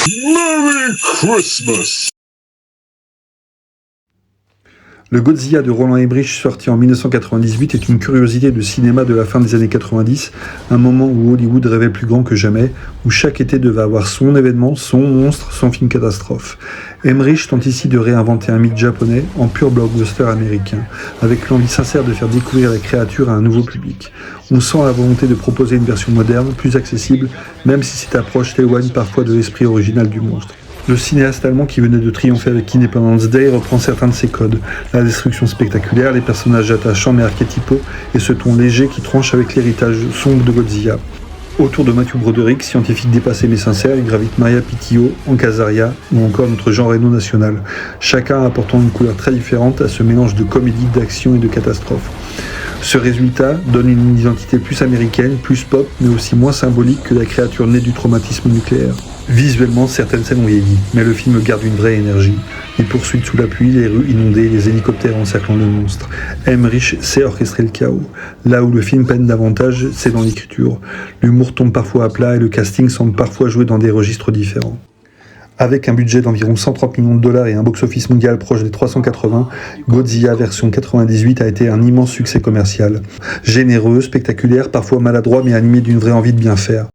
Merry Christmas! Le Godzilla de Roland Emmerich, sorti en 1998, est une curiosité de cinéma de la fin des années 90, un moment où Hollywood rêvait plus grand que jamais, où chaque été devait avoir son événement, son monstre, son film catastrophe. Emmerich tente ici de réinventer un mythe japonais en pur blockbuster américain, avec l'envie sincère de faire découvrir la créature à un nouveau public. On sent la volonté de proposer une version moderne, plus accessible, même si cette approche s'éloigne parfois de l'esprit original du monstre. Le cinéaste allemand qui venait de triompher avec Independence Day reprend certains de ses codes. La destruction spectaculaire, les personnages attachants mais archétypaux et ce ton léger qui tranche avec l'héritage sombre de Godzilla. Autour de Matthew Broderick, scientifique dépassé mais sincère, il gravite Maria Pitillo, Hank Azaria ou encore notre Jean Reno national. Chacun apportant une couleur très différente à ce mélange de comédie, d'action et de catastrophe. Ce résultat donne une identité plus américaine, plus pop, mais aussi moins symbolique que la créature née du traumatisme nucléaire. Visuellement, certaines scènes ont vieilli, mais le film garde une vraie énergie. Les poursuites sous la pluie, les rues inondées, les hélicoptères encerclant le monstre. Emmerich sait orchestrer le chaos. Là où le film peine davantage, c'est dans l'écriture. L'humour tombe parfois à plat et le casting semble parfois jouer dans des registres différents. Avec un budget d'environ 130 millions de dollars et un box-office mondial proche des 380, Godzilla version 98 a été un immense succès commercial. Généreux, spectaculaire, parfois maladroit mais animé d'une vraie envie de bien faire.